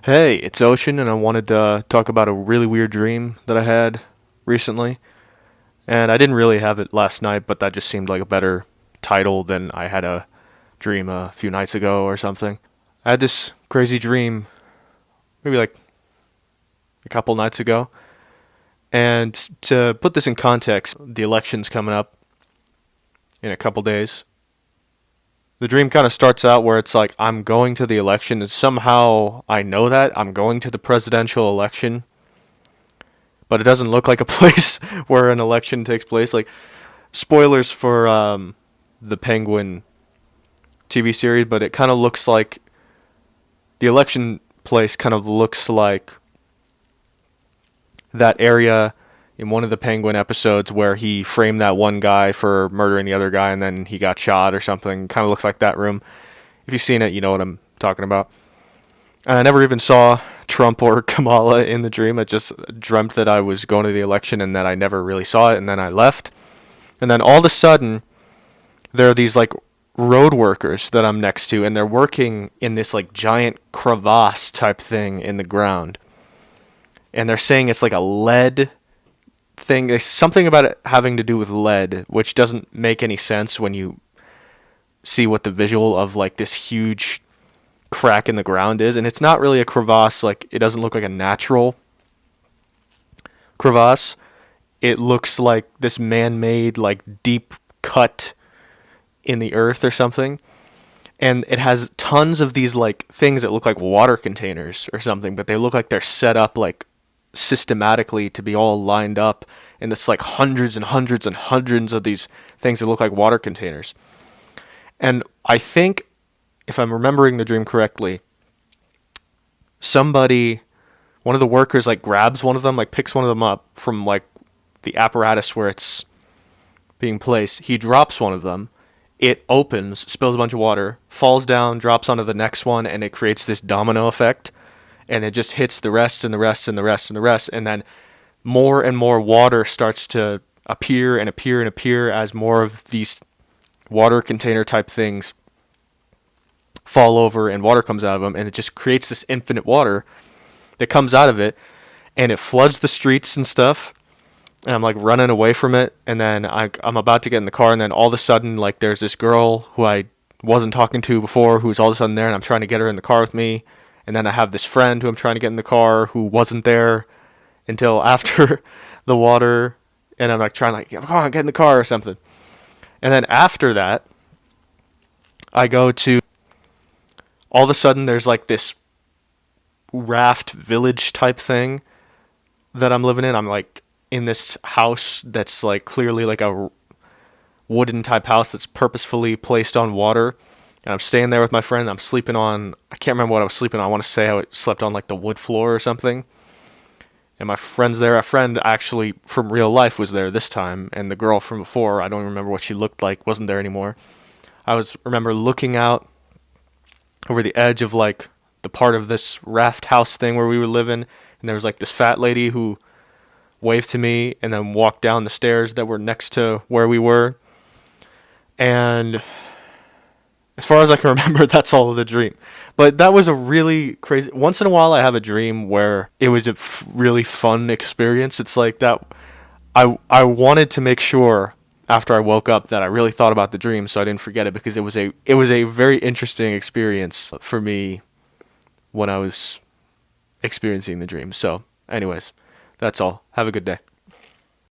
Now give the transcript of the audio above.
Hey, it's Ocean, and I wanted to talk about a really weird dream that I had recently. And I didn't really have it last night, but that just seemed like a better title than I had a dream a few nights ago or something. I had this crazy dream maybe like a couple nights ago. And to put this in context, the election's coming up in a couple days. The dream kind of starts out where it's like I'm going to the election, and somehow I know that I'm going to the presidential election, but it doesn't look like a place where an election takes place. Like, spoilers for the Penguin TV series, but it kind of looks like the election place kind of looks like that area in one of the Penguin episodes where he framed that one guy for murdering the other guy and then he got shot or something. Kind of looks like that room. If you've seen it, you know what I'm talking about. And I never even saw Trump or Kamala in the dream. I just dreamt that I was going to the election and that I never really saw it, and then I left. And then all of a sudden, there are these like road workers that I'm next to, and they're working in this like giant crevasse type thing in the ground. And they're saying it's like a lead thing. There's something about it having to do with lead, which doesn't make any sense when you see what the visual of like this huge crack in the ground is. And it's not really a crevasse. Like, it doesn't look like a natural crevasse. It looks like this man-made like deep cut in the earth or something. And it has tons of these like things that look like water containers or something, but they look like they're set up like systematically to be all lined up, and it's like hundreds and hundreds and hundreds of these things that look like water containers. And I think, if I'm remembering the dream correctly, somebody, one of the workers, like grabs one of them, like picks one of them up from like the apparatus where it's being placed. He drops one of them. It opens, spills a bunch of water, falls down, drops onto the next one, and it creates this domino effect. And it just hits the rest and the rest and the rest and the rest. And then more and more water starts to appear and appear and appear as more of these water container type things fall over and water comes out of them, and it just creates this infinite water that comes out of it, and it floods the streets and stuff. And I'm like running away from it, and then I'm about to get in the car, and then all of a sudden, like, there's this girl who I wasn't talking to before who's all of a sudden there, and I'm trying to get her in the car with me. And then I have this friend who I'm trying to get in the car who wasn't there until after the water, and I'm like trying to, like, come on, get in the car or something. And then after that, I go to, all of a sudden there's like this raft village type thing that I'm living in. I'm like in this house that's like clearly like a wooden type house that's purposefully placed on water. And I'm staying there with my friend. I'm sleeping on, I can't remember what I was sleeping on. I want to say I slept on like the wood floor or something. And my friend's there. A friend actually from real life was there this time. And the girl from before, I don't even remember what she looked like, wasn't there anymore. Remember looking out over the edge of like the part of this raft house thing where we were living. And there was like this fat lady who waved to me and then walked down the stairs that were next to where we were. And as far as I can remember, that's all of the dream. But that was a really crazy. Once in a while, I have a dream where it was a really fun experience. It's like that. I wanted to make sure after I woke up that I really thought about the dream, so I didn't forget it, because it was a very interesting experience for me when I was experiencing the dream. So, anyways, that's all. Have a good day.